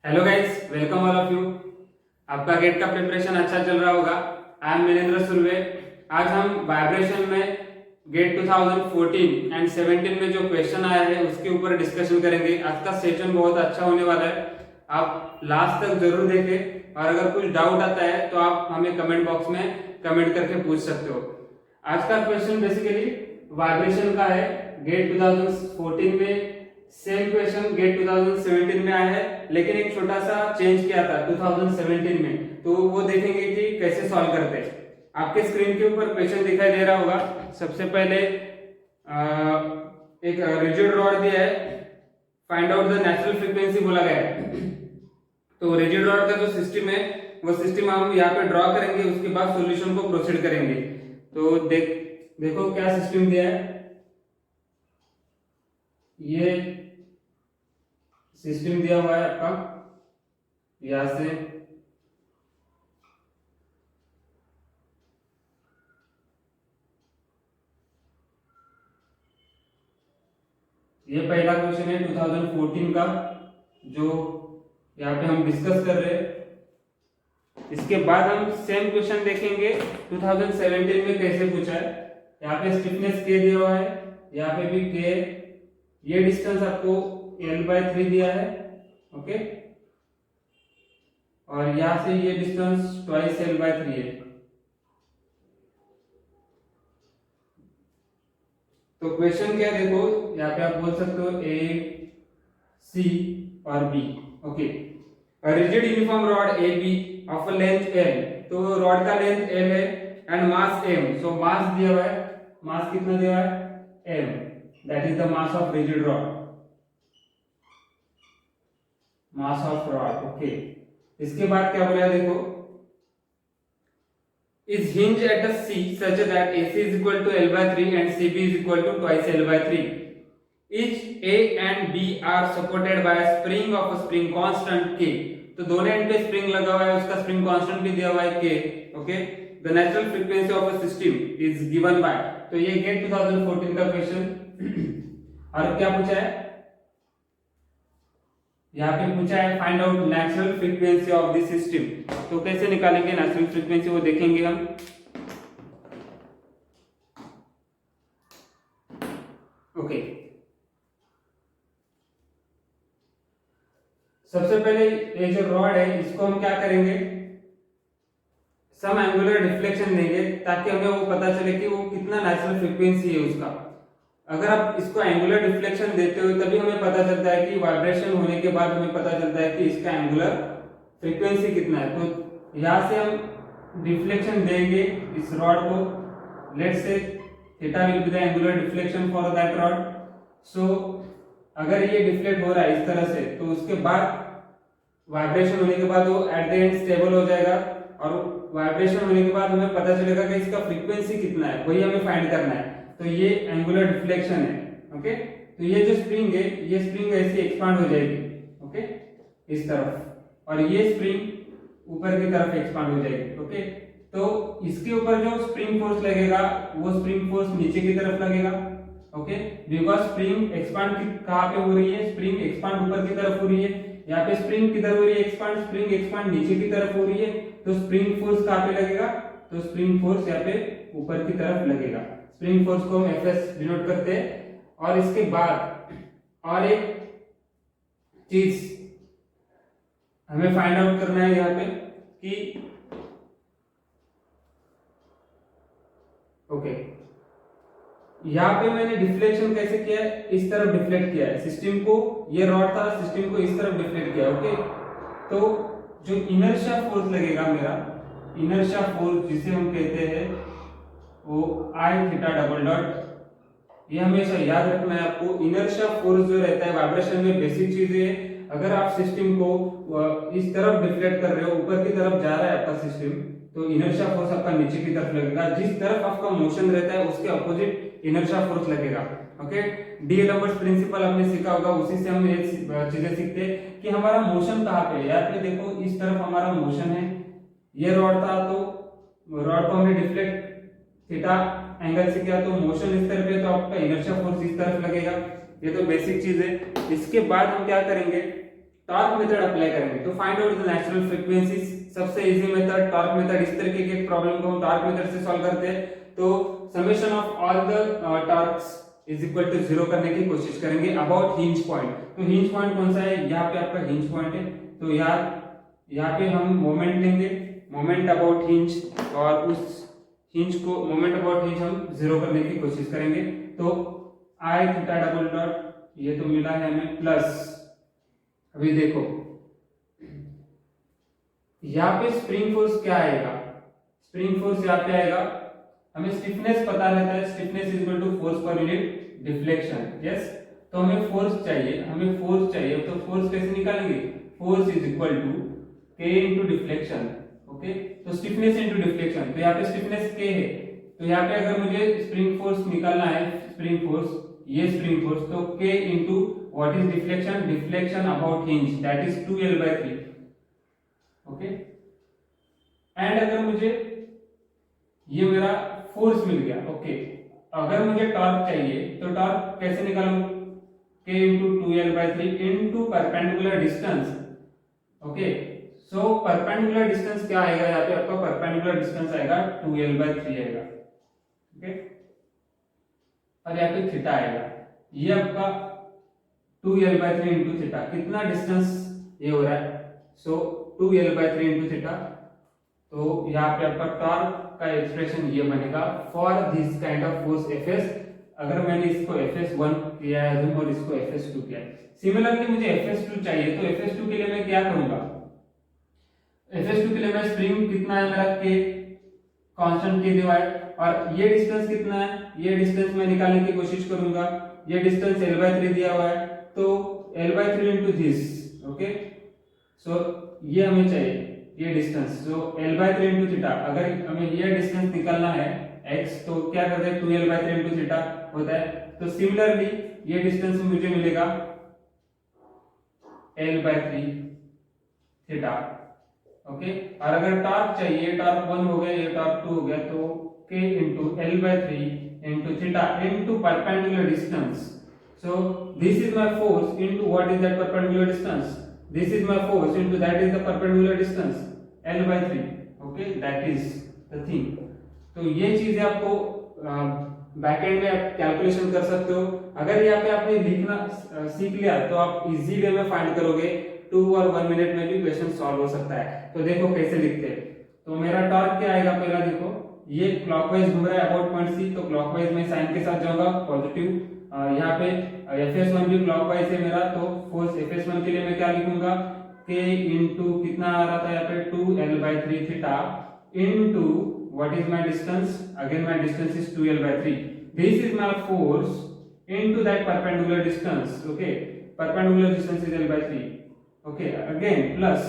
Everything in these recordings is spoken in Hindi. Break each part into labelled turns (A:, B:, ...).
A: Hello guys, welcome all of you. आपका गेट का प्रिपरेशन अच्छा चल रहा होगा। I am Virendra Surve. आज हम वाइब्रेशन में गेट 2014 एंड 17 में जो क्वेश्चन आया है उसके ऊपर डिस्कशन करेंगे। आज का सेशन बहुत अच्छा होने वाला है, आप लास्ट तक जरूर देखें और अगर कुछ डाउट आता है तो आप हमें कमेंट बॉक्स में कमेंट करके पूछ सकते हो। आज का क्वेश्चन बेसिकली वाइब्रेशन का है। गेट 2014 में सेम क्वेश्चन गेट 2017 में आया है, लेकिन एक छोटा सा चेंज किया था 2017 में, तो वो देखेंगे कि कैसे सॉल्व करते हैं। आपके स्क्रीन के ऊपर क्वेश्चन दिखाई दे रहा होगा। सबसे पहले एक रिजिड रॉड दिया है, find out the natural frequency बोला गया है। तो रिजिड रॉड का जो सिस्टम है वो सिस्टम हम यहाँ पे ड्रॉ करेंगे, उसके बाद सॉल्यूशन को प्रोसीड करेंगे। तो देखो क्या सिस्टम दिया है। ये सिस्टम दिया हुआ है आपका, यहां से ये पहला क्वेश्चन है 2014 का जो यहाँ पे हम डिस्कस कर रहे हैं। इसके बाद हम सेम क्वेश्चन देखेंगे 2017 में कैसे पूछा है। यहाँ पे स्टिफनेस के दिया हुआ है, यहाँ पे भी के। ये डिस्टेंस आपको L/3 दिया है, ओके। और यहां से ये डिस्टेंस ट्वाइस L/3 है। तो क्वेश्चन क्या है देखो, यहाँ पे आप बोल सकते हो A, C और B, okay. Rigid uniform rod AB of length L, तो रॉड का लेंथ L है एंड मास M। सो मास दिया हुआ है, मास कितना दिया हुआ है M, that is the mass of rigid rod, mass of rod, okay. इसके बाद क्या बोला देखो, is hinge at a C such that AC is equal to L/3 and CB is equal to twice L/3. Each A and B are supported by a spring of a spring constant K. तो दोनों एंड पे स्प्रिंग लगा हुआ है, उसका स्प्रिंग कांस्टेंट भी दिया हुआ है K, okay. The natural frequency of a system is given by, तो ये गेट 2014 का क्वेश्चन। और क्या पूछा है यहाँ पे, पूछा है find out natural frequency of the system. तो कैसे निकालेंगे नेचुरल फ्रीक्वेंसी वो देखेंगे हम, ओके। सबसे पहले ये जो रॉड है इसको हम क्या करेंगे, सम एंगुलर डिफ्लेक्शन देंगे ताकि हमें वो पता चले कि वो कितना नेचुरल फ्रीक्वेंसी है उसका। अगर आप इसको एंगुलर डिफ्लेक्शन देते हो तभी हमें पता चलता है कि वाइब्रेशन होने के बाद हमें पता चलता है कि इसका एंगुलर फ्रीक्वेंसी कितना है। तो यहां से हम डिफ्लेक्शन देंगे इस रॉड को, let's say theta will be the angular deflection for that rod. So अगर ये डिफ्लेक्ट हो रहा है इस तरह से, तो उसके बाद वाइब्रेशन होने के बाद वो एट द एंड स्टेबल हो जाएगा, और वाइब्रेशन होने के बाद हमें पता चलेगा कि इसका फ्रीक्वेंसी कितना है, वही हमें फाइंड करना है। तो ये एंगुलर डिफ्लेक्शन है, ओके। तो ये जो स्प्रिंग है, ये स्प्रिंग ऐसे एक्सपांड हो जाएगी, ओके, इस तरफ, और ये स्प्रिंग ऊपर की तरफ एक्सपांड हो जाएगी, ओके। तो इसके ऊपर जो स्प्रिंग फोर्स लगेगा वो स्प्रिंग फोर्स नीचे की तरफ लगेगा, ओके। बिकॉज स्प्रिंग एक्सपांड कहाँ पे हो रही है, स्प्रिंग एक्सपांड ऊपर की तरफ हो रही है। यहाँ पे स्प्रिंग किधर हो रही है एक्सपांड, स्प्रिंग एक्सपांड नीचे की तरफ हो रही है। तो स्प्रिंग फोर्स कहाँ पे लगेगा, तो स्प्रिंग फोर्स यहाँ पे ऊपर की तरफ लगेगा। स्प्रिंग फोर्स को हम Fs डिनोट करते हैं। और इसके बाद और एक चीज हमें फाइंड आउट करना है यहाँ पे कि ओके, यहाँ पे मैंने डिफ्लेक्शन कैसे किया है, इस तरफ डिफ्लेक्ट किया है सिस्टम को। ये रॉड था, सिस्टम को इस तरफ डिफ्लेक्ट किया, ओके। तो जो इनर्शिया फोर्स लगेगा मेरा, इनर्शिया फोर्स जिसे हम कहते हैं वो I थीटा डबल डॉट, ये हमेशा याद रखना है आपको। इनर्शिया फोर्स जो रहता है वाइब्रेशन में बेसिक चीज है। अगर आप सिस्टम को इस तरफ डिफ्लेक्ट कर रहे हो, ऊपर की तरफ जा रहा है आपका सिस्टम, तो इनर्शिया फोर्स आपका नीचे की तरफ लगेगा। जिस तरफ आपका मोशन रहता है उसके अपोजिट इनर्शिया फोर्स लगेगा, ओके। डी एलबर्ट्स प्रिंसिपल आपने सीखा होगा, उसी से हम ये चीजें सीखते हैं कि हमारा मोशन कहाँ पे है। यहाँ पे देखो इस तरफ हमारा मोशन है, ये रॉड था तो रॉड को हमने डिफ्लेक्ट थीटा एंगल से किया, तो मोशन इस तरफ है तो आपका इनर्शिया फोर्स इस तरफ लगेगा। ये तो बेसिक चीज है। इसके बाद हम क्या करेंगे, टॉर्क मेथड अप्लाई करेंगे। तो find out the natural frequency, सबसे इजी मेथड टॉर्क मेथड। इस तरीके के प्रॉब्लम को हम टॉर्क मेथड से सॉल्व करते हैं। तो summation of all the torques is equal to 0 करने की कोशिश करेंगे अबाउट हिंज पॉइंट। तो हिंज पॉइंट कौन सा है, यहाँ पे आपका हिंज पॉइंट है। तो यहाँ पे हम मोमेंट लेंगे, मोमेंट अबाउट हिंज, और उस हिंज को मोमेंट अबाउट हिंज हम 0 करने की कोशिश करेंगे। तो आई थीटा डबल डॉट ये तो मिला है हमें प्लस, अभी देखो यहाँ पे स्प्रिंग फोर्स क्या आएगा, स्प्रिंग फोर्स यहाँ पे आएगा, हमें स्टिफनेस पता रहता है, stiffness is equal to force per unit deflection. Yes, तो हमें फोर्स चाहिए, हमें फोर्स चाहिए। तो फोर्स कैसे निकालेंगे, फोर्स इज इक्वल टू के इंटू डिफ्लेक्शन। ओके, तो स्टिफनेस इंटू डिफ्लेक्शन, तो यहाँ पे स्टिफनेस के है, तो यहाँ पे अगर मुझे स्प्रिंग फोर्स निकालना है, स्प्रिंग फोर्स, ये स्प्रिंग फोर्स, तो के into what is deflection, deflection about hinge that is 2L/3। Okay, and अगर मुझे ये मेरा फोर्स मिल गया। ओके, अगर मुझे टॉर्क चाहिए तो टॉर्क कैसे निकालूं, k into 2L/3 into perpendicular distance. Okay, so perpendicular distance क्या आएगा, यहाँ पे आपका परपेंडिकुलर डिस्टेंस आएगा 2L/3 आएगा। ओके, और यहाँ पे थीटा आएगा, ये आपका 2L/3 इंटू थीटा, कितना डिस्टेंस ये हो रहा है, सो 2L/3 इंटू थीटा। तो यहाँ पे आपका टॉर्क का एक्सप्रेशन ये बनेगा for this kind of force Fs। अगर मैंने इसको Fs1 किया है और इसको Fs2 किया है, सिमिलरली मुझे Fs2 चाहिए, तो Fs2 के लिए मैं क्या करूंगा, Fs2 के लिए मैं स्प्रिंग कितना है मेरा k कांस्टेंट k दिया है, और ये डिस्टेंस कितना है, ये डिस्टेंस मैं निकालने की कोशिश करूंगा। ये डिस्टेंस L/3 दिया हुआ है, तो L/3 इंटू दिस। ओके, सो ये हमें चाहिए ये डिस्टेंस, सो L/3 इंटू थीटा। अगर हमें ये डिस्टेंस निकालना है x, तो क्या करते हैं 2L/3 इंटू थीटा होता है। तो सिमिलरली ये डिस्टेंस मुझे मिलेगा L/3 थीटा। ओके, और अगर टॉर्क चाहिए, टॉर्क 1 हो गया, ये टॉर्क 2 हो गया, तो k into L/3 into theta into perpendicular distance. So this is my force into what is that perpendicular distance? This is my force into that is the perpendicular distance L/3. Okay, that is the thing. तो ये चीजें आपको बैकएंड में आप कैलकुलेशन कर सकते हो। अगर यहाँ पे आपने लिखना सीख लिया तो आप इजी वे में फाइंड करोगे, 2 और 1 मिनट में भी क्वेश्चन सॉल्व हो सकता है। तो देखो कैसे लिखते हैं। तो मेरा टॉर्क क्या आएगा, पहला देखो ये क्लॉकवाइज घूम रहा है अबाउट पॉइंट सी, तो क्लॉकवाइज में साइन के साथ जाऊंगा पॉजिटिव। यहाँ पे Fs1 भी क्लॉकवाइज है मेरा, तो फोर्स Fs1 के लिए मैं क्या लिखूंगा, k इंटू कितना आ रहा था यहाँ पे 2L/3 theta into what is my distance, again my distance is 2L/3, this is my force into that perpendicular distance. Okay, perpendicular distance is L/3। Okay, again plus,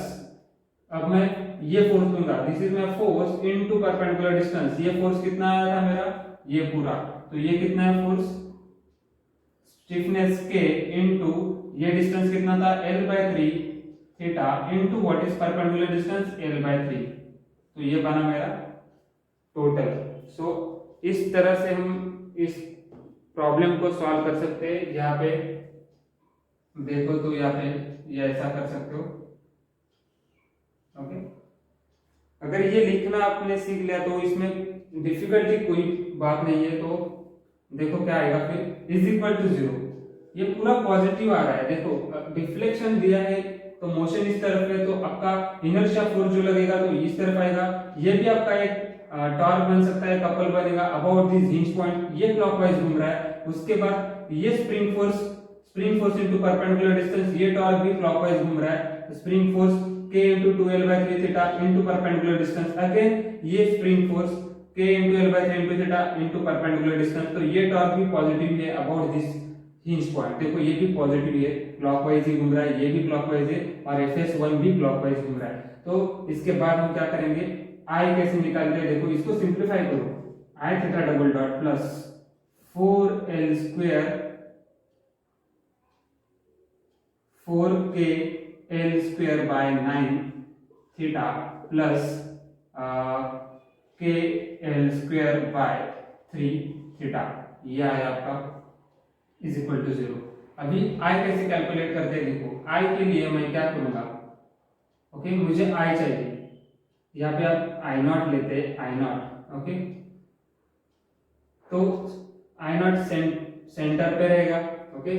A: अब मैं ये फोर्स दूंगा, this is my force into perpendicular distance. ये फोर्स कितना आया था मेरा, ये पूरा, तो ये कितना है फोर्स, स्टिफनेस k इनटू ये डिस्टेंस कितना था L/3 theta into what is perpendicular distance L/3। तो ये बना मेरा टोटल। सो इस तरह से हम इस प्रॉब्लम को सॉल्व कर सकते हैं। यहाँ पे देखो तो यहाँ पे ये ऐसा कर सकते हो। ओके, अगर ये लिखना आपने सीख लिया तो इसमें डिफिकल्टी कोई बात नहीं है। तो देखो क्या आएगा फिर, इज इक्वल टू 0, ये पूरा पॉजिटिव आ रहा है। देखो डिफ्लेक्शन दिया है तो मोशन इस तरफ है, तो आपका इनर्शिया फोर्स जो लगेगा तो इस तरफ आएगा। ये भी आपका एक टॉर्क बन सकता है, कपल बनेगा अबाउट दिस हिंज पॉइंट, ये क्लॉकवाइज घूम रहा है। उसके बाद ये spring force into perpendicular distance, ये टॉर्क भी क्लॉकवाइज घूम रहा है। Spring force k into 2L/3 theta into perpendicular distance, again ये spring force k into L/3 into theta into perpendicular distance। तो ये टॉर्क भी पॉजिटिव है अबाउट दिस हिंज पॉइंट। देखो ये भी पॉजिटिव है, क्लॉकवाइज ही घूम रहा है, ये भी क्लॉकवाइज है, और Fs1 भी क्लॉकवाइज घूम रहा है। तो इसके बाद हम क्या करेंगे, I कैसे निकालते हैं, देखो इसको सिंप्लीफाई करो, I theta double dot plus 4L square 4k L square by 9 theta plus k L square by 3 theta, ये आया आपका इज इक्वल टू 0। अभी आई कैसे कैलकुलेट करते हैं देखो, आई के लिए मैं क्या करूंगा, ओके मुझे आई चाहिए, यहाँ पे आप आई नॉट लेते हैं, आई नॉट, ओके तो आई नॉट सेंटर पे रहेगा, ओके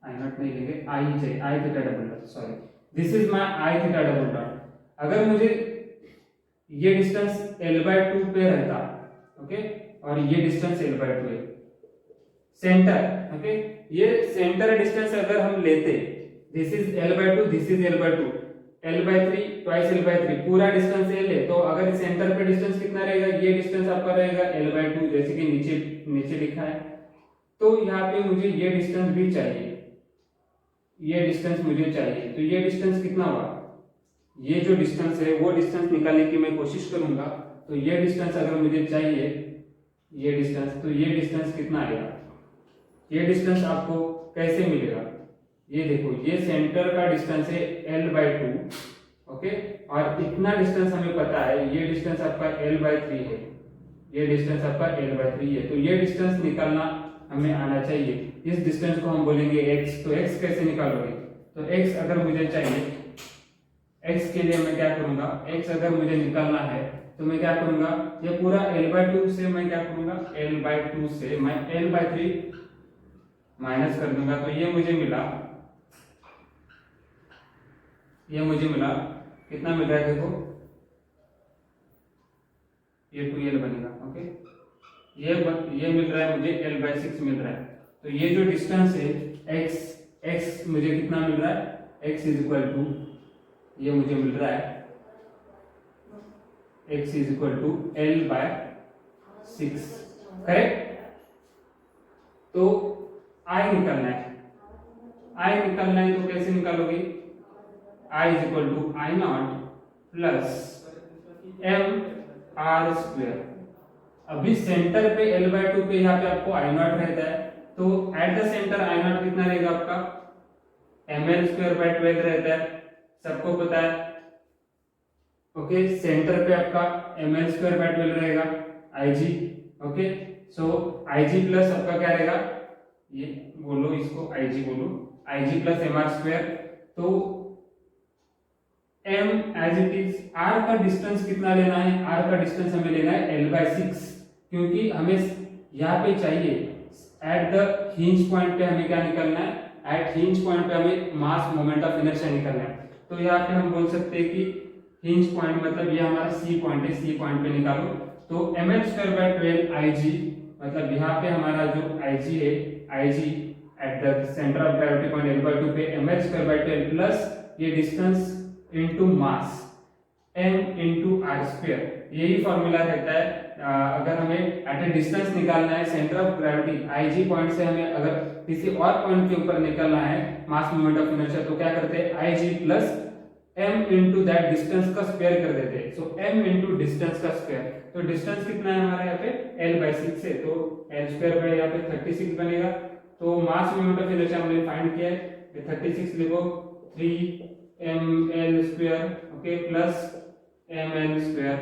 A: आई नॉट नहीं लेंगे, आई ही चाहिए, I theta double dot, sorry this is my I theta double dot. अगर मुझे ये डिस्टेंस l/2 पे रहता, ओके और ये डिस्टेंस l/2 है, सेंटर, ओके ये सेंटर डिस्टेंस अगर हम लेते, this is l/2, this is l/2, l/3 twice l/3 पूरा डिस्टेंस l है, तो अगर सेंटर पे डिस्टेंस कितना रहेगा, ये डिस्टेंस आपका रहेगा l/2 जैसे कि नीचे लिखा है। तो यहाँ पे मुझे ये डिस्टेंस भी चाहिए, ये डिस्टेंस मुझे चाहिए, तो ये डिस्टेंस कितना हुआ, ये जो डिस्टेंस है वो डिस्टेंस निकालने की मैं कोशिश करूंगा। तो ये डिस्टेंस अगर मुझे चाहिए, ये डिस्टेंस, तो ये डिस्टेंस कितना आएगा, ये डिस्टेंस आपको कैसे मिलेगा, ये देखो ये सेंटर का डिस्टेंस है l/2, ओके और इतना डिस्टेंस हमें पता है, ये डिस्टेंस आपका l/3 है, ये डिस्टेंस आपका l/3 है, तो ये डिस्टेंस निकालना हमें आना चाहिए। इस डिस्टेंस को हम बोलेंगे x, तो x कैसे निकालोगे, तो x अगर मुझे चाहिए, x के लिए मैं क्या करूंगा, x अगर मुझे निकालना है तो मैं क्या करूंगा, ये पूरा l/2 से मैं क्या करूंगा, l/2 से मैं l/3 माइनस कर दूंगा, तो ये मुझे मिला, कितना मिल रहा है देखो, ये 2l बनेगा, ओके ये मिल रहा है मुझे l/6 मिल रहा है। तो ये जो डिस्टेंस है x मुझे कितना मिल रहा है, x इज इक्वल टू, ये मुझे मिल रहा है x is equal to l/6, correct. तो आई निकालना है, तो कैसे निकालोगे, I is equal to I naught plus M R square. अभी सेंटर पे l/2 पे यहाँ पे आपको आई नॉट रहता है, तो at the centre I not कितना रहेगा आपका, ml/12 रहता है, सबको पता है, ओके सेंटर पे आपका ml/12 रहेगा Ig, okay so Ig plus आपका क्या रहेगा, ये बोलो इसको Ig बोलो, Ig प्लस mr²। तो m as it is, r का डिस्टेंस कितना लेना है, r का डिस्टेंस हमें लेना है l/6, क्योंकि हमें यहाँ पे चाहिए एट द हिंज पॉइंट पे हमें क्या निकालना है, एट हिंज पॉइंट पे हमें मास मोमेंट ऑफ इनर्शिया निकालना है। तो यहाँ पे हम बोल सकते हैं कि हिंज पॉइंट मतलब ये हमारा सी पॉइंट है, सी पॉइंट पे निकालो, तो ml/12 Ig, मतलब यहाँ पे हमारा जो Ig है, Ig at the centre of gravity point l/2 पे ml/12 प्लस ये distance into mass m into r², यही फॉर्मूला रहता है। अगर हमें एट ए डिस्टेंस निकालना है centre of gravity Ig point से, हमें अगर किसी और पॉइंट के ऊपर निकालना है मास मोमेंट ऑफ इनर्शिया, तो क्या करते हैं, Ig plus m into that distance का स्क्वायर कर देते हैं, सो m इनटू डिस्टेंस का स्क्वायर। तो डिस्टेंस कितना है हमारे यहाँ पे l/6 है, तो l² यहाँ पे 36 बनेगा। तो मास मोमेंट ऑफ इनर्शिया हमने फाइंड किया है, 36 लिखो, 3ml², ओके प्लस ml²,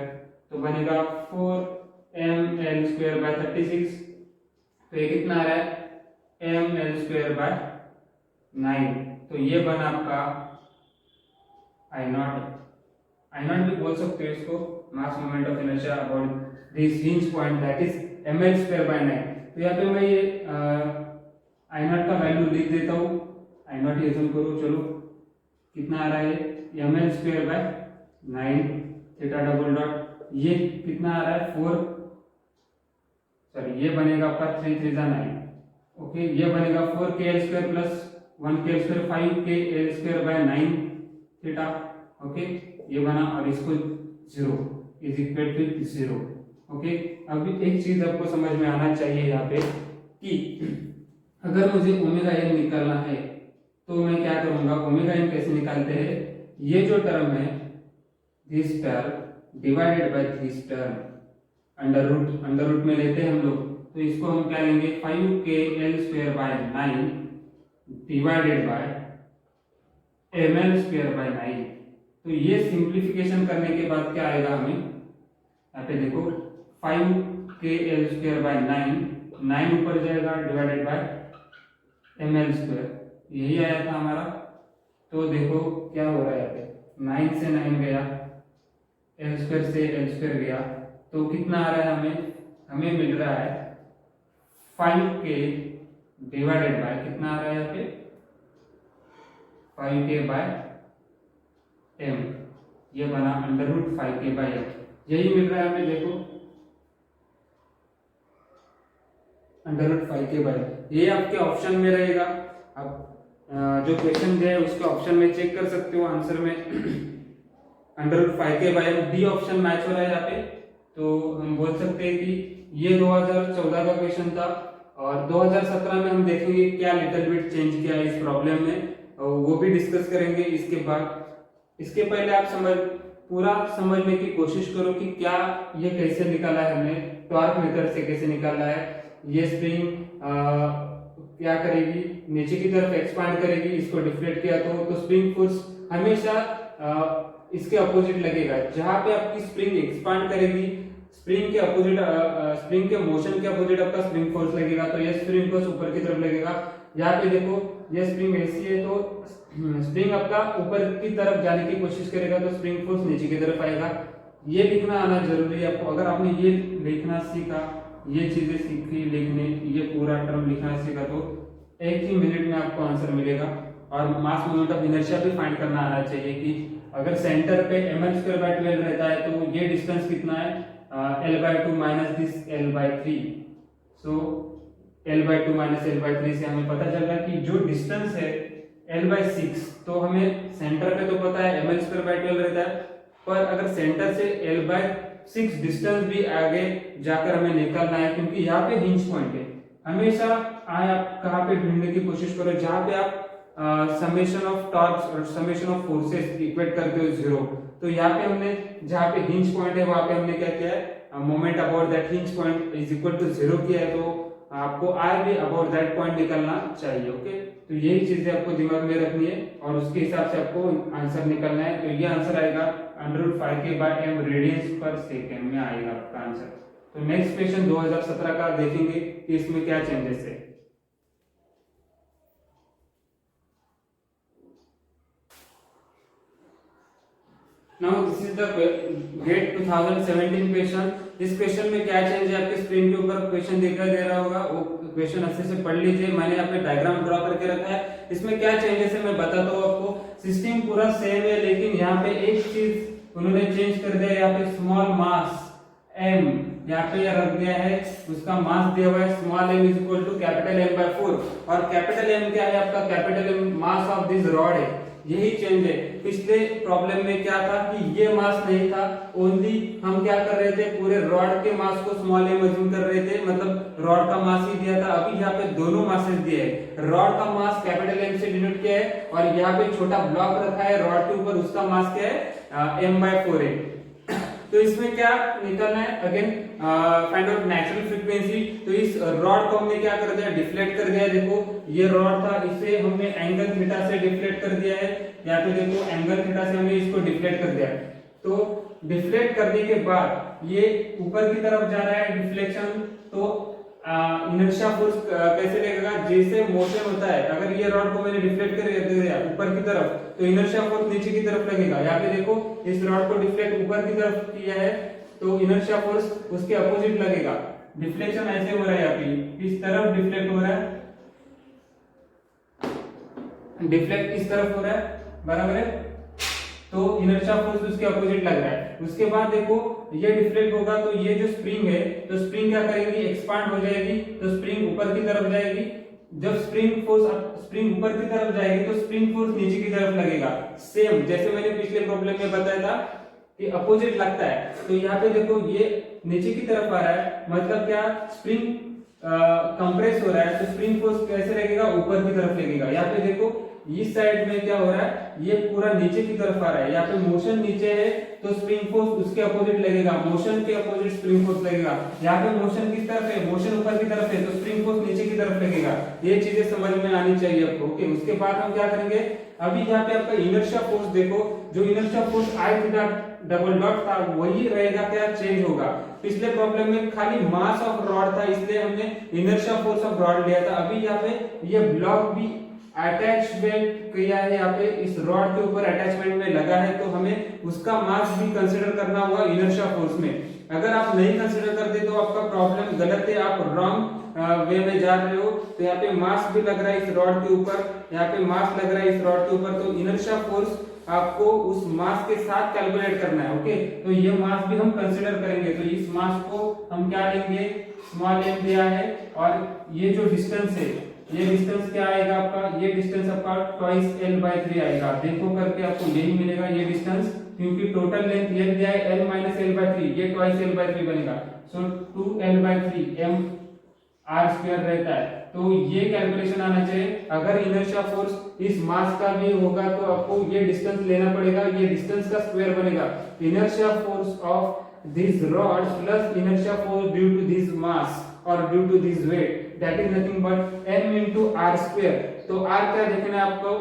A: तो बनेगा 4ml²/36, तो ये कितना आ रहा है ml²/9, तो ये बना आपका आई नॉट भी बोल सकते हो इसको, मास moment of inertia about this hinge point that is ml²/9। तो यहाँ पे मैं ये आई नॉट का वैल्यू लिख देता हूँ, आई नॉट एज्यूम करो, चलो कितना आ रहा है ml²/9 थीटा डबल डॉट, ये कितना आ रहा है 4, सॉरी ये बनेगा आपका 3 3 9, ओके ये बनेगा 4kl² plus 1kl², 5kl²/9 theta, okay ये बना, और इसको 0 इज इक्वल टू 0, ओके। अभी एक चीज आपको समझ में आना चाहिए यहाँ पे कि अगर मुझे ओमेगा एन निकालना है तो मैं क्या करूंगा, ओमेगा एन कैसे निकालते हैं, ये जो टर्म है this term divided by this term, under root में लेते हैं हम लोग, तो इसको हम क्या लेंगे 5kl²/9 डिवाइडेड बाय ml²/9। तो ये सिंप्लीफिकेशन करने के बाद क्या आएगा हमें, यहाँ पे देखो 5kl²/9 9 ऊपर जाएगा डिवाइडेड बाय ml स्क्वायर, यही आया था हमारा। तो देखो क्या हो रहा है यहाँ पे, 9 से 9 गया, l स्क्वायर से l स्क्वायर गया, तो कितना आ रहा है हमें मिल रहा है 5k डिवाइडेड बाय कितना आ रहा है यहाँ पे 5k बाय m, ये बना under root 5k by m, यही मिल रहा है हमें। देखो अंडर रूट 5k बाय, ये आपके ऑप्शन में रहेगा। आप जो क्वेश्चन दिया है उसके ऑप्शन में चेक कर सकते हो आंसर में under root 5k by m, D option match हो रहा है यहाँ पे। तो हम बोल सकते हैं कि ये 2014 का क्वेश्चन था, और 2017 में हम देखेंगे क्या लिटिल बिट चेंज किया है इस प्रॉब्लम में, वो भी डिस्कस करेंगे इसके बाद। इसके पहले आप पूरा समझने की कोशिश करो कि क्या ये कैसे निकाला है हमने, टॉर्क मेथड से कैसे निकाला है। ये स्प्रिंग क्या करेगी, नीचे की तरफ एक्सपांड करेगी, इसको डिफ्लेक्ट किया तो स्प्रिंग फोर्स हमेशा इसके अपोजिट लगेगा। जहां पे आपकी स्प्रिंग एक्सपांड करेगी, स्प्रिंग के अपोजिट, स्प्रिंग के मोशन के अपोजिट आपका स्प्रिंग फोर्स लगेगा, तो ये स्प्रिंग फोर्स ऊपर की तरफ लगेगा। यहाँ पे देखो ये स्प्रिंग ऐसी है, तो स्प्रिंग आपका ऊपर की तरफ जाने की कोशिश करेगा, तो स्प्रिंग फोर्स नीचे की तरफ आएगा। ये लिखना आना जरूरी है आपको। अगर आपने ये लिखना सीखा, ये चीजें सीखी लिखने, ये पूरा टर्म लिखना सीखा, तो एक ही मिनट में आपको आंसर मिलेगा। और मास मोमेंट ऑफ इनर्शिया भी फाइंड करना आना चाहिए कि अगर सेंटर पे ml स्क्वायर बाय 12 रहता है तो ये डिस्टेंस कितना है, l/2 minus this l/3। So l/2 minus l/3 से हमें पता चल रहा है कि जो डिस्टेंस है l/6, तो हमें सेंटर पे तो पता है ml स्क्वायर बाय 12 रहता है, पर अगर सेंटर से l/6 डिस्टेंस भी आगे जाकर हमें निकालना है, क्योंकि यहाँ पे हिंज पॉइंट है। हमेशा आप कहाँ पे ढूंढने की कोशिश करो जहां पे आप समेशन ऑफ टॉर्क्स और समेशन ऑफ फोर्सेस इक्वेट करते हो 0। तो यहाँ पे हमने जहाँ पे हिंज पॉइंट है वहां पे हमने क्या किया है, moment about that hinge point is equal to 0 किया है, तो आपको आई भी अबाउट दैट पॉइंट निकलना चाहिए। ओके, तो यही चीजें आपको दिमाग में रखनी है और उसके हिसाब से आपको आंसर निकलना है। तो ये आंसर आएगा under root 5k by m radians per second में आएगा आपका आंसर। तो नेक्स्ट क्वेश्चन 2017 का देखेंगे कि इसमें क्या चेंजेस है। Now this is the GATE 2017 question. इस क्वेश्चन में क्या चेंज है आपके स्क्रीन के ऊपर क्वेश्चन दिखाई दे रहा होगा, वो क्वेश्चन अच्छे से पढ़ लीजिए। मैंने यहाँ पे डायग्राम ड्रॉ करके रखा है। इसमें क्या चेंजेस है मैं बताता हूँ आपको। सिस्टम पूरा सेम है, लेकिन यहाँ पे एक चीज उन्होंने चेंज कर दिया। यहाँ पे स्मॉल मास m यहाँ पे रख दिया है, उसका मास दिया हुआ है small m is equal to capital M/4, और कैपिटल M क्या है आपका, capital M mass of this rod है। यही चेंज है। पिछले प्रॉब्लम में क्या था कि ये मास नहीं था, ओनली हम क्या कर रहे थे, पूरे रॉड के मास को स्मॉल m अज्यूम कर रहे थे, मतलब रॉड का मास ही दिया था। अभी यहाँ पे दोनों मासेस दिए हैं, रॉड का मास कैपिटल M से डिनोट किया है, और यहाँ पे छोटा ब्लॉक रखा है रॉड के ऊपर, उसका मास क्या है m/4 है। तो इसमें क्या निकलना है, again find out natural frequency. तो इस रॉड को हमने क्या कर दिया, डिफ्लेक्ट कर दिया। देखो ये रॉड था, इसे हमने एंगल थीटा से डिफ्लेक्ट कर दिया है। यहाँ पे देखो एंगल थीटा से हमने इसको डिफ्लेक्ट कर दिया। तो डिफ्लेक्ट करने के बाद ये ऊपर की तरफ जा रहा है डिफ्लेक्शन, तो इनर्शिया फोर्स कैसे लगेगा, जैसे मोशन होता है। अगर ये रॉड को मैंने डिफ्लेक्ट कर दिया ऊपर की तरफ, तो इनर्शिया फोर्स नीचे की तरफ लगेगा। यहाँ पे देखो इस रॉड को डिफ्लेक्ट ऊपर की तरफ किया है, तो इनर्शिया फोर्स उसके अपोजिट लगेगा। डिफ्लेक्शन ऐसे हो रहा है, यहाँ पे इस तरफ डिफ्लेक्ट हो रहा है, डिफ्लेक्ट इस तरफ हो रहा है, बराबर है। तो इनर्शिया फोर्स उसके अपोजिट लग रहा है। उसके बाद देखो ये डिफ्लेक्ट होगा, तो ये जो स्प्रिंग है, तो स्प्रिंग क्या करेगी, एक्सपांड हो जाएगी, तो स्प्रिंग ऊपर की तरफ जाएगी। जब स्प्रिंग ऊपर की तरफ जाएगी तो स्प्रिंग फोर्स नीचे की तरफ लगेगा। सेम जैसे मैंने पिछले प्रॉब्लम में बताया था कि अपोजिट लगता है। तो यहाँ पे देखो ये नीचे की तरफ आ रहा है, मतलब क्या, स्प्रिंग कंप्रेस हो रहा है, तो स्प्रिंग फोर्स कैसे लगेगा, ऊपर की तरफ लगेगा। यहाँ पे देखो इस साइड में क्या हो रहा है, ये पूरा नीचे की तरफ आ रहा है। यहाँ पे मोशन नीचे है तो स्प्रिंग फोर्स उसके अपोजिट लगेगा, मोशन के अपोजिट स्प्रिंग फोर्स लगेगा। यहाँ पे मोशन किस तरफ है, मोशन ऊपर की तरफ है तो स्प्रिंग फोर्स नीचे की तरफ लगेगा। ये चीजें समझ में आनी चाहिए आपको। ओके, उसके बाद हम क्या करेंगे, अभी यहाँ पे आपका इनर्शिया फोर्स देखो, जो इनर्शिया फोर्स आई थीटा डबल डॉट था वही रहेगा, क्या चेंज होगा। पिछले प्रॉब्लम में खाली मास ऑफ रॉड था इसलिए हमने इनर्शिया फोर्स ऑफ रॉड लिया था। अभी यहाँ पे ये ब्लॉक भी अटैचमेंट किया है, यहाँ पे इस रॉड के ऊपर अटैचमेंट में लगा है तो हमें उसका मास भी कंसीडर करना होगा इनर्शिया फोर्स में। अगर आप नहीं कंसीडर करते तो आपका प्रॉब्लम गलत है, आप रॉन्ग वे में जा रहे हो। तो यहाँ पे मास भी लग रहा है इस रॉड के ऊपर, यहाँ पे मास लग रहा है इस रॉड के ऊपर, तो इनर्शिया फोर्स आपको उस मास के साथ कैलकुलेट करना है। ओके, तो ये मास भी हम कंसीडर करेंगे। तो इस मास को हम क्या लेंगे, स्मॉल m दिया है, और ये जो डिस्टेंस है, ये डिस्टेंस क्या आएगा आपका, ये डिस्टेंस आपका ट्वाइस l/3 आएगा। देखो करके आपको यही मिलेगा ये डिस्टेंस, क्योंकि टोटल लेंथ l दिया है l - l/3, ये ट्वाइस l/3 बनेगा। सो 2l/3 m r² रहता है। तो ये कैलकुलेशन आना चाहिए। अगर इनर्शिया फोर्स इस मास का भी होगा तो आपको ये डिस्टेंस लेना पड़ेगा, ये डिस्टेंस का स्क्वायर बनेगा। Inertia force of this rod plus inertia force due to this mass और due to this weight, that is nothing but m into r²। तो r क्या देखना है आपको,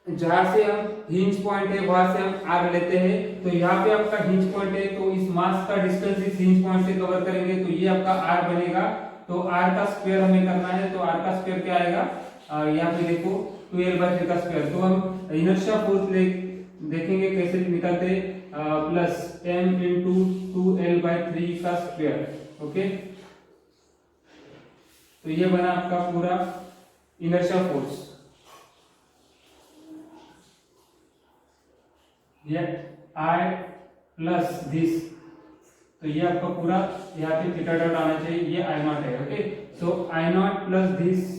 A: जहां से हम हिंज पॉइंट है वहां से हम r लेते हैं। तो यहाँ पे आपका हिंज पॉइंट है तो इस मास का डिस्टेंस इस हिंज पॉइंट से कवर करेंगे तो ये आपका r बनेगा। तो r का स्क्वायर हमें करना है, तो r का स्क्वायर क्या आएगा, यहाँ पे देखो 2l/3 का स्क्वायर। तो हम इनर्शिया फोर्स देखेंगे कैसे निकालते, प्लस m into 2l/3 का स्क्वायर। ओके, तो ये बना आपका पूरा इनर्शिया फोर्स। ये I प्लस दिस, तो ये आपका पूरा यहाँ पे थीटा डॉट आना चाहिए, ये I0 है। Okay, so I0 plus this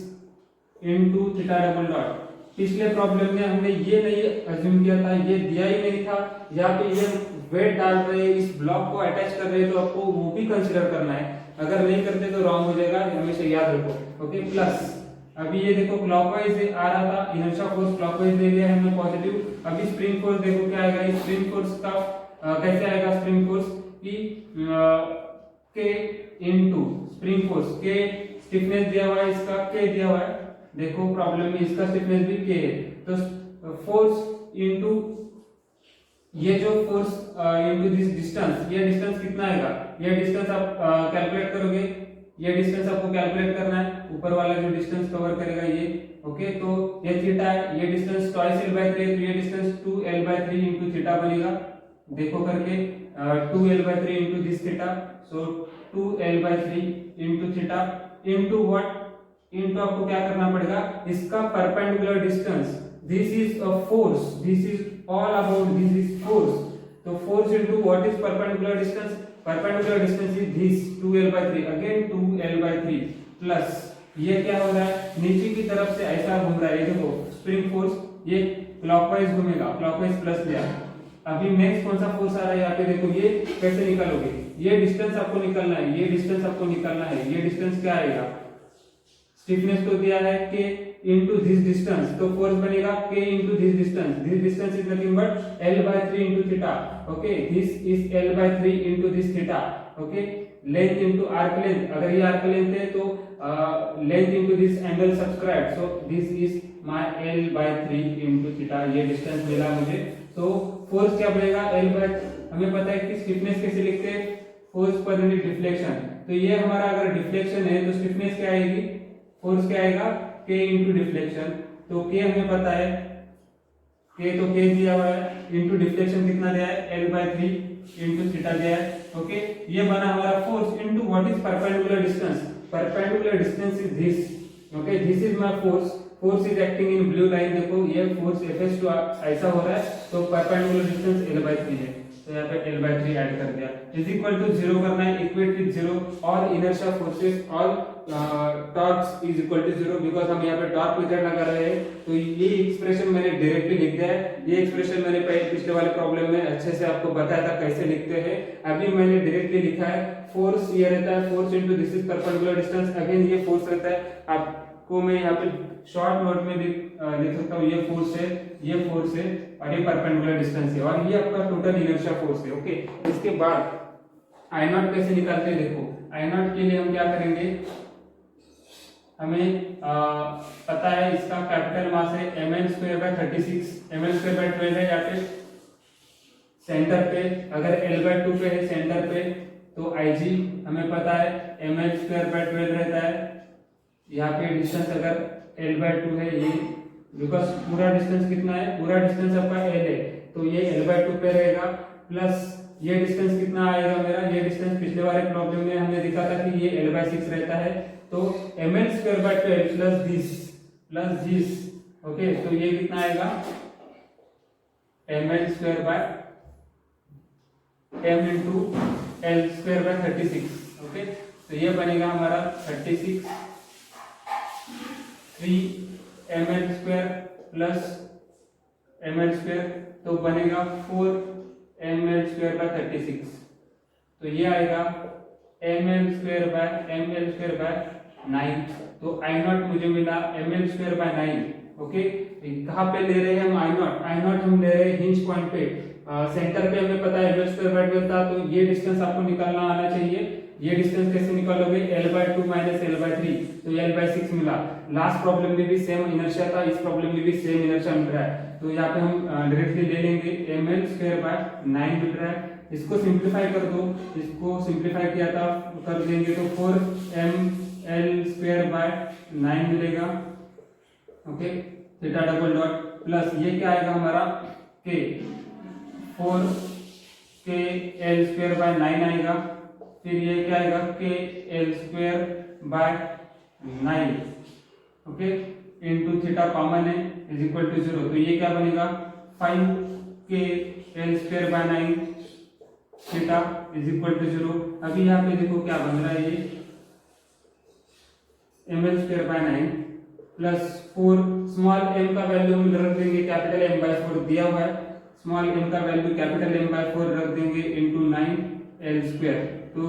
A: into theta double dot. पिछले प्रॉब्लम में हमने ये नहीं अज्यूम किया था, ये दिया ही नहीं था। यहाँ पे ये वेट डाल रहे हैं, इस ब्लॉक को अटैच कर रहे हैं, तो आपको वो भी कंसीडर करना है। अगर नहीं करते तो रॉन्ग हो जाएगा, हमेशा याद रखो। ओके, प्लस अभी ये देखो क्लॉकवाइज आ रहा था, इनर्शिया फोर्स क्लॉकवाइज ले लिया है हमने पॉजिटिव। अभी स्प्रिंग फोर्स देखो क्या आएगा, इस स्प्रिंग फोर्स का कैसे आएगा, स्प्रिंग फोर्स की के इनटू स्प्रिंग फोर्स के स्टिफनेस दिया हुआ है, इसका के दिया हुआ है। देखो प्रॉब्लम में इसका स्टिफनेस भी के है, तो फोर्स इनटू ये जो फोर्स इनटू दिस डिस्टेंस, ये डिस्टेंस कितना आएगा, ये डिस्टेंस आप कैलकुलेट करोगे, ये डिस्टेंस आपको कैलकुलेट करना है, ऊपर वाला जो डिस्टेंस कवर करेगा ये। ओके, तो ये थीटा है, ये डिस्टेंस ट्वाइस l/3 है, तो ये डिस्टेंस 2l/3 इनटू थीटा बनेगा। देखो करके 2l/3 into this theta, so 2l/3 into theta into what, into आपको क्या करना पड़ेगा, इसका perpendicular distance. This is a force, this is all about this is force. तो force into what is perpendicular distance, perpendicular distance is this 2l/3, again 2l/3 plus ये क्या हो रहा है, नीचे की तरफ से ऐसा घूम रहा है। ये देखो स्प्रिंग फोर्स ये क्लॉकवाइज घूमेगा, क्लॉकवाइज प्लस लिया। अभी नेक्स्ट कौन सा फोर्स आ रहा है यहाँ पे देखो, ये कैसे निकालोगे, ये डिस्टेंस आपको निकालना है, ये डिस्टेंस आपको निकालना है। ये डिस्टेंस क्या आएगा, स्टिफनेस तो दिया है k इनटू दिस डिस्टेंस, तो फोर्स बनेगा k into this distance. This distance is nothing but l/3 into theta. Okay, this is l/3 into this theta. Okay, length into arc length, अगर ये आर्क लेंथ है तो length into this angle subscribe, so this is my l/3 into theta. ये डिस्टेंस मिला मुझे। तो फोर्स क्या बनेगा, हमें पता है कि स्टिफनेस कैसे लिखते हैं, फोर्स पर यूनिट डिफ्लेक्शन। तो ये हमारा अगर डिफ्लेक्शन है तो स्टिफनेस क्या आएगी, फोर्स क्या आएगा, k इनटू डिफ्लेक्शन। तो k हमें पता है, k तो k दिया हुआ है, इनटू डिफ्लेक्शन कितना दिया है, l/3 इनटू थीटा दिया है। ओके, ये बना हमारा force into what is perpendicular distance, perpendicular distance is this. Okay, this is my force, force is acting in blue line. देखो ये फोर्स Fs टू ऐसा हो रहा है, तो परपेंडिकुलर डिस्टेंस l/3 है, तो यहाँ पे l/3 ऐड कर दिया, इज इक्वल टू 0 करना है, इक्वेट विद 0। और इनर्शिया फोर्सेस और torques is equal to 0, because हम यहाँ पे टॉर्क मेथड लगा रहे हैं। तो ये एक्सप्रेशन मैंने डायरेक्टली लिख दिया है। ये एक्सप्रेशन मैंने पिछले वाले प्रॉब्लम में अच्छे से आपको बताया था कैसे लिखते हैं, अभी मैंने डायरेक्टली लिखा है। फोर्स ये रहता है, force into this is perpendicular distance, again ये फोर्स रहता है। आप को मैं यहाँ पे शॉर्ट नोट में लिख सकता हूँ, ये फोर्स है, ये फोर्स है और ये परपेंडिकुलर डिस्टेंस है और ये आपका टोटल इनर्शिया फोर्स है। ओके, इसके बाद आई नॉट कैसे निकालते हैं, देखो आई नॉट के लिए हम क्या करेंगे, हमें पता है इसका कैपिटल मास है ml²/36, ml²/12 है यहाँ पे सेंटर पे, अगर L/2 पे है सेंटर पे तो Ig हमें पता है ml²/12 रहता है। यहाँ पे डिस्टेंस अगर L/2 है ये, बिकॉज पूरा डिस्टेंस कितना है, पूरा डिस्टेंस आपका L है तो ये L/2 पे रहेगा, प्लस ये डिस्टेंस कितना आएगा मेरा, ये डिस्टेंस पिछले वाले प्रॉब्लम में हमने देखा था कि ये L/6 रहता है, तो ml²/12 प्लस दिस ओके, तो ये कितना आएगा m into L²/36 ओके, तो ये बनेगा हमारा 36 3 ml² प्लस ml², तो बनेगा 4 ml²/36, तो ये आएगा ml²/9, तो आई नॉट मुझे मिला ml²/9 ओके। कहाँ पे ले रहे हैं हम आई नॉट हम ले रहे हैं हिंज पॉइंट पे, सेंटर पे हमें पता है ml²/12 था, तो ये डिस्टेंस आपको निकालना आना चाहिए। ये डिस्टेंस कैसे निकालोगे, L/2 माइनस L/3, तो L/6 मिला। लास्ट प्रॉब्लम में भी सेम इनर्शिया था, इस प्रॉब्लम में भी सेम इनर्शिया मिल रहा है, तो यहाँ पे हम डायरेक्टली ले लेंगे ml²/9 मिल रहा है। इसको सिंप्लीफाई कर दो, इसको सिंप्लीफाई किया था कर देंगे तो 4ml²/9 मिलेगा okay, theta double dot plus ये क्या आएगा हमारा k 4kl²/9 आएगा, फिर ये क्या आएगा kl²/9 okay into theta common है इज इक्वल टू 0, तो ये क्या बनेगा 5kl²/9 theta is equal to 0। अभी यहाँ पे देखो क्या बन रहा है, ये ml²/9 प्लस 4 स्मॉल m का वैल्यू हम रख देंगे कैपिटल M/4 दिया हुआ है, स्मॉल m का वैल्यू कैपिटल M/4 रख देंगे इनटू 9l², तो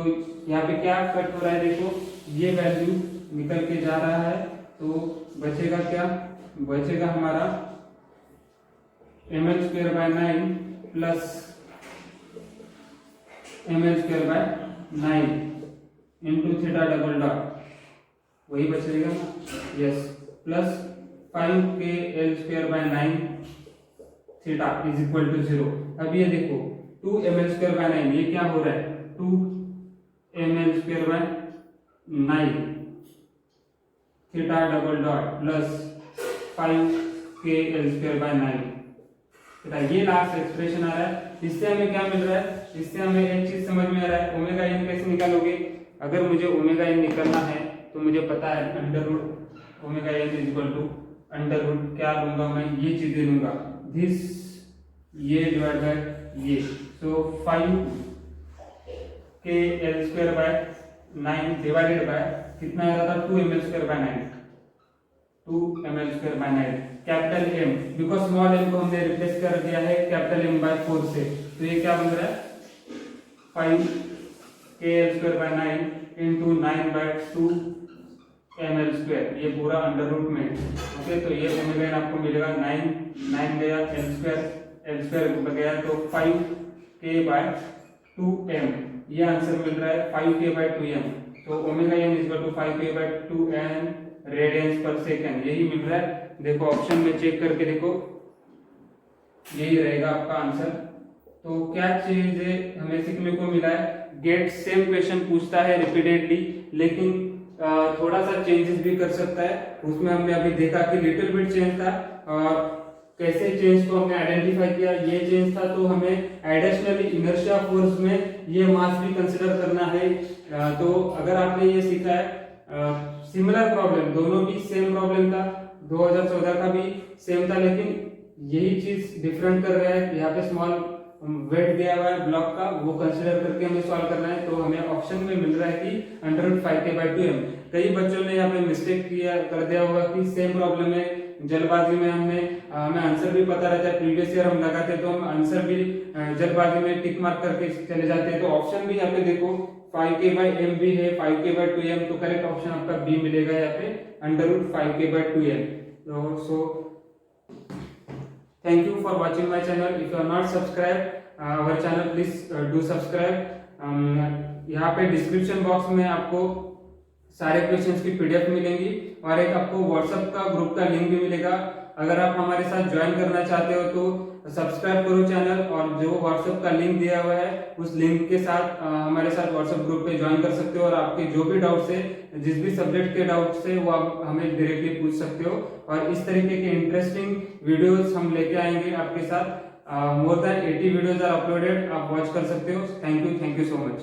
A: यहाँ पे क्या कट हो रहा है, देखो ये वैल्यू निकल के जा रहा है, तो बचेगा क्या, बचेगा हमारा ml²/9 plus ml²/9 into theta double dot, वही बचेगा ना, yes, plus 5kl²/9 theta is equal to 0। अब ये देखो 2ml²/9 ये क्या हो रहा है 2ml²/9 theta double dot plus 5kl²/9 theta, ये लास्ट एक्सप्रेशन आ रहा है। इससे हमें क्या मिल रहा है, इससे हमें एक चीज समझ में आ रहा है, ओमेगा एन कैसे निकालोगे। अगर मुझे ओमेगा एन निकालना है तो मुझे पता है under root omega n is equal to under root क्या लूंगा मैं, ये चीजें लूंगा, दिस ये डिवाइड बाय ये, सो 5kl²/9 डिवाइडेड बाय कितना आ रहा था 2ml²/9 capital M, because small m को हमने रिप्लेस कर दिया है कैपिटल M/4 से, तो ये क्या बन रहा है 5kl²/9 इनटू 9/2ml², ये पूरा अंडर रूट में ओके, तो ये ओमेगा एन आपको मिलेगा 9 गया l² गया तो 5k/2m, ये आंसर मिल रहा है 5k/2m, तो omega n is equal to 5k/2m radians per second, यही मिल रहा है। देखो ऑप्शन में चेक करके देखो, यही रहेगा आपका आंसर। तो क्या चीज हमें सीखने को मिला है, गेट सेम क्वेश्चन पूछता है रिपीटेडली, लेकिन थोड़ा सा चेंजेस भी कर सकता है। उसमें हमने अभी देखा कि लिटिल बिट चेंज था, और कैसे चेंज को हमने आइडेंटिफाई किया, ये चेंज था, तो हमें एडिशनली इनर्शिया फोर्स में ये मास भी कंसिडर करना है। तो अगर आपने ये सीखा है, सिमिलर प्रॉब्लम, दोनों भी सेम प्रॉब्लम था, 2014 का भी सेम था, लेकिन यही चीज डिफरेंट कर रहा है, यहाँ पे स्मॉल वेट दिया हुआ है ब्लॉक का, वो कंसीडर करके हमें सॉल्व करना है। तो हमें ऑप्शन में मिल रहा है कि अंडर रूट 5k/2m। कई बच्चों ने यहाँ पे मिस्टेक किया कर दिया होगा कि सेम प्रॉब्लम है जल्दबाजी में हमें आंसर भी पता रहता है, प्रीवियस ईयर हम लगाते तो हम आंसर भी जल्दबाजी में टिक मार्क करके चले जाते हैं। तो ऑप्शन भी यहाँ पे देखो 5k/m भी है, 5k/2m, तो करेक्ट ऑप्शन आपका बी मिलेगा यहाँ पे, √5k/2m। So thank you for watching my channel. If you are not subscribed our channel, please do subscribe. यहाँ पे डिस्क्रिप्शन बॉक्स में आपको सारे क्वेश्चंस की पीडीएफ मिलेंगी और एक आपको व्हाट्सएप का ग्रुप का लिंक भी मिलेगा। अगर आप हमारे साथ ज्वाइन करना चाहते हो तो सब्सक्राइब करो चैनल, और जो व्हाट्सएप का लिंक दिया हुआ है उस लिंक के साथ हमारे साथ व्हाट्सएप ग्रुप पे ज्वाइन कर सकते हो, और आपके जो भी डाउट्स है, जिस भी सब्जेक्ट के डाउट्स है, वो आप हमें डायरेक्टली पूछ सकते हो। और इस तरीके के इंटरेस्टिंग वीडियोस हम लेके आएंगे आपके साथ। More than 80 videos are uploaded, आप वॉच कर सकते हो। Thank you so much.